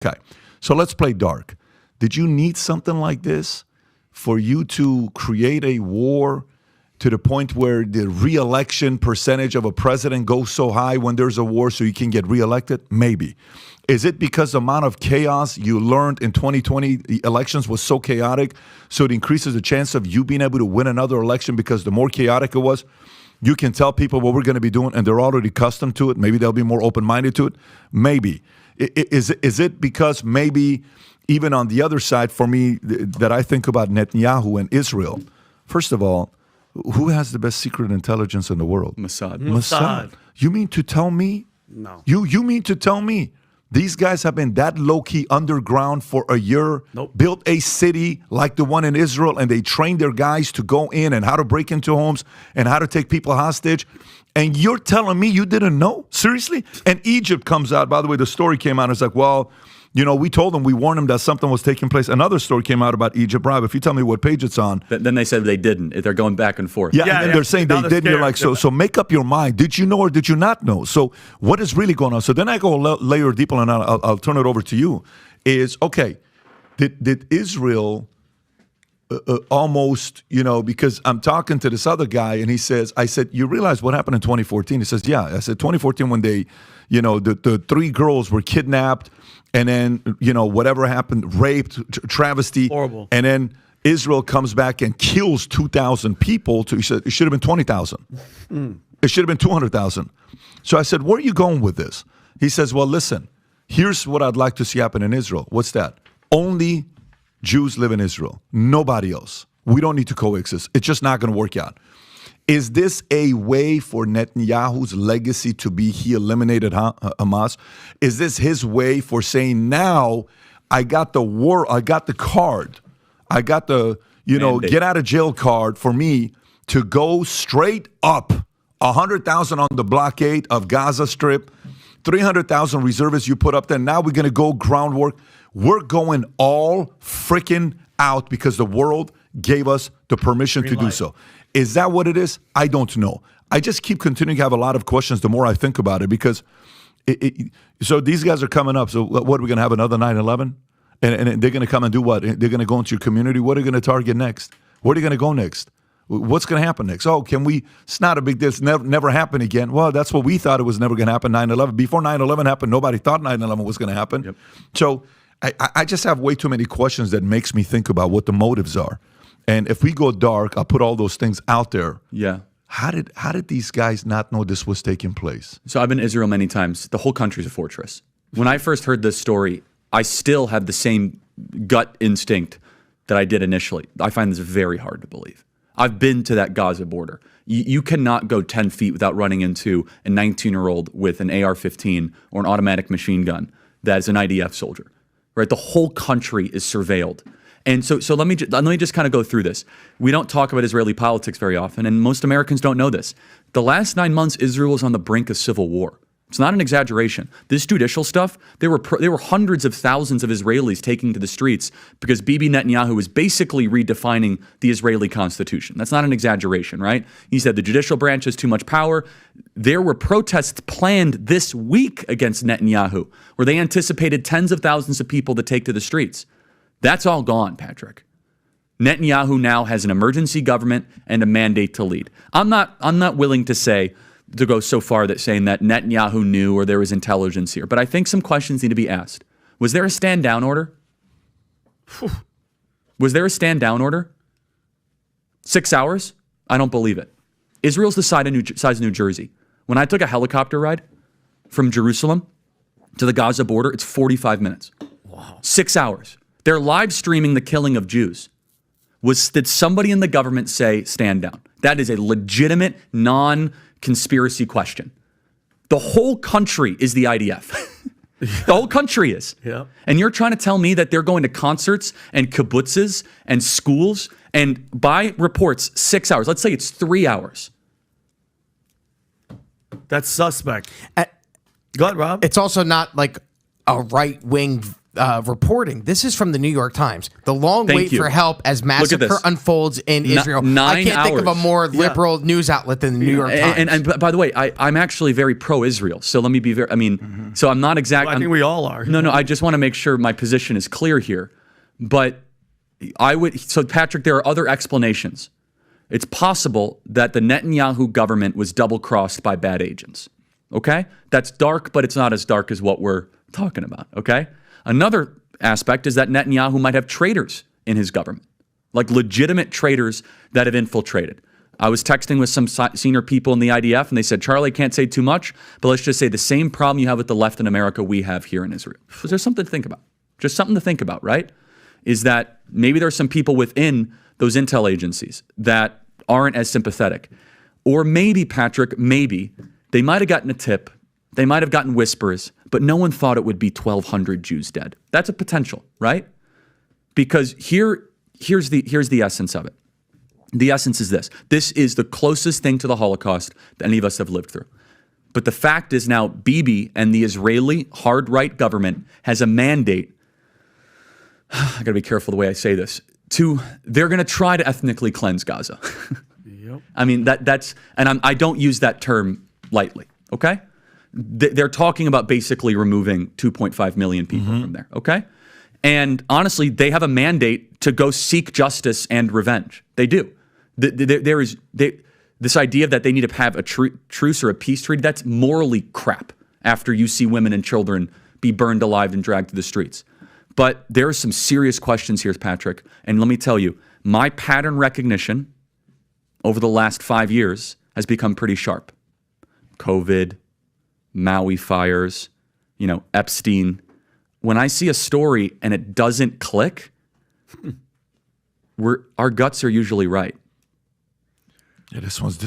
Okay, so let's play dark. Did you need something like this for you to create a war to the point where the re-election percentage of a president goes so high when there's a war so you can get re-elected? Maybe. Is it because the amount of chaos you learned in 2020 the elections was so chaotic, so it increases the chance of you being able to win another election because the more chaotic it was, you can tell people what we're going to be doing and they're already accustomed to it. Maybe they'll be more open-minded to it. Maybe. Is it because maybe even on the other side for me that I think about Netanyahu and Israel? First of all, who has the best secret intelligence in the world? Mossad. You mean to tell me? No. You mean to tell me these guys have been that low-key underground for a year, Nope. built a city like the one in Israel, and they trained their guys to go in and how to break into homes and how to take people hostage? And you're telling me you didn't know? Seriously? And Egypt comes out. By the way, the story came out. It's like, well, you know, we told them, we warned them that something was taking place. Another story came out about Egypt. Rob, if you tell me what page it's on. Then they said they didn't. They're going back and forth. Yeah, and they're saying Now they they're did. You're scared. like, so make up your mind. Did you know or did you not know? So what is really going on? So then I go a layer deeper, and I'll turn it over to you. Is, okay, did Israel almost, you know, because I'm talking to this other guy, and he says, I said, you realize what happened in 2014? He says, yeah. I said, 2014 when they, you know, the three girls were kidnapped, and then, you know, whatever happened, raped, travesty. Horrible. And then Israel comes back and kills 2,000 people. He said it should have been 20,000. It should have been 200,000. So I said, where are you going with this? He says, well, listen, here's what I'd like to see happen in Israel. What's that? Only Jews live in Israel. Nobody else. We don't need to coexist. It's just not going to work out. Is this a way for Netanyahu's legacy to be he eliminated Hamas? Is this his way for saying, now I got the war, I got the card, I got the, you know, get out of jail card for me to go straight up 100,000 on the blockade of Gaza Strip, 300,000 reservists you put up there. Now we're going to go groundwork. We're going all freaking out because the world gave us the permission to do so. Is that what it is? I don't know. I just keep continuing to have a lot of questions the more I think about it because so these guys are coming up. So what, are we going to have another 9/11? And they're going to come and do what? They're going to go into your community. What are they going to target next? Where are they going to go next? What's going to happen next? Oh, can we? It's not a big deal. It's never happen again. Well, that's what we thought it was never going to happen, 9/11. Before 9/11 happened, nobody thought 9/11 was going to happen. Yep. So I just have way too many questions that makes me think about what the motives are. And if we go dark, I'll put all those things out there. Yeah. How did these guys not know this was taking place? So I've been to Israel many times. The whole country's a fortress. When I first heard this story, I still had the same gut instinct that I did initially. I find this very hard to believe. I've been to that Gaza border. You cannot go 10 feet without running into a 19-year-old with an AR-15 or an automatic machine gun that is an IDF soldier. Right? The whole country is surveilled. And so let me just kind of go through this. We don't talk about Israeli politics very often, and most Americans don't know this. The last 9 months, Israel was on the brink of civil war. It's not an exaggeration. This judicial stuff, there were hundreds of thousands of Israelis taking to the streets because Bibi Netanyahu was basically redefining the Israeli constitution. That's not an exaggeration, right? He said the judicial branch has too much power. There were protests planned this week against Netanyahu, where they anticipated tens of thousands of people to take to the streets. That's all gone, Patrick. Netanyahu now has an emergency government and a mandate to lead. I'm not willing to go so far that saying that Netanyahu knew or there was intelligence here, but I think some questions need to be asked. Was there a stand down order? Was there a stand down order? 6 hours? I don't believe it. Israel's the size of New Jersey. When I took a helicopter ride from Jerusalem to the Gaza border, it's 45 minutes. Wow. 6 hours. They're live streaming the killing of Jews. Did somebody in the government say stand down? That is a legitimate, non-conspiracy question. The whole country is the IDF. The whole country is. Yeah. And you're trying to tell me that they're going to concerts and kibbutzes and schools and by reports 6 hours. Let's say it's 3 hours. That's suspect. Go ahead, Rob. It's also not like a right-wing reporting. This is from the New York Times. The long Thank wait you. for help as massacre this. unfolds in Israel. 9 I can't think of a hours. more liberal news outlet than the New York Times. And by the way, I'm actually very pro-Israel. So let me be very. I mean, so I'm not exactly. I think we all are. No. I just want to make sure my position is clear here. But I would. So Patrick, there are other explanations. It's possible that the Netanyahu government was double-crossed by bad agents. Okay, that's dark, but it's not as dark as what we're talking about. Okay, another aspect is that Netanyahu might have traitors in his government, like legitimate traitors that have infiltrated. I was texting with some senior people in the IDF, and they said, Charlie, can't say too much, but let's just say the same problem you have with the left in America, we have here in Israel. So there's something to think about. Just something to think about, right? Is that maybe there's some people within those intel agencies that aren't as sympathetic. Or maybe, Patrick, maybe they might have gotten a tip, they might have gotten whispers, but no one thought it would be 1,200 Jews dead. That's a potential, right? Because here's the essence of it. The essence is this. This is the closest thing to the Holocaust that any of us have lived through. But the fact is now Bibi and the Israeli hard-right government has a mandate. I got to be careful the way I say this. They're going to try to ethnically cleanse Gaza. Yep. I mean, that's, and I don't use that term lightly, okay? They're talking about basically removing 2.5 million people from there, okay? And honestly, they have a mandate to go seek justice and revenge. They do. This idea that they need to have a truce or a peace treaty, that's morally crap after you see women and children be burned alive and dragged to the streets. But there are some serious questions here, Patrick. And let me tell you, my pattern recognition over the last 5 years has become pretty sharp. COVID, Maui fires, Epstein. When I see a story and it doesn't click, our guts are usually right. Yeah, this one's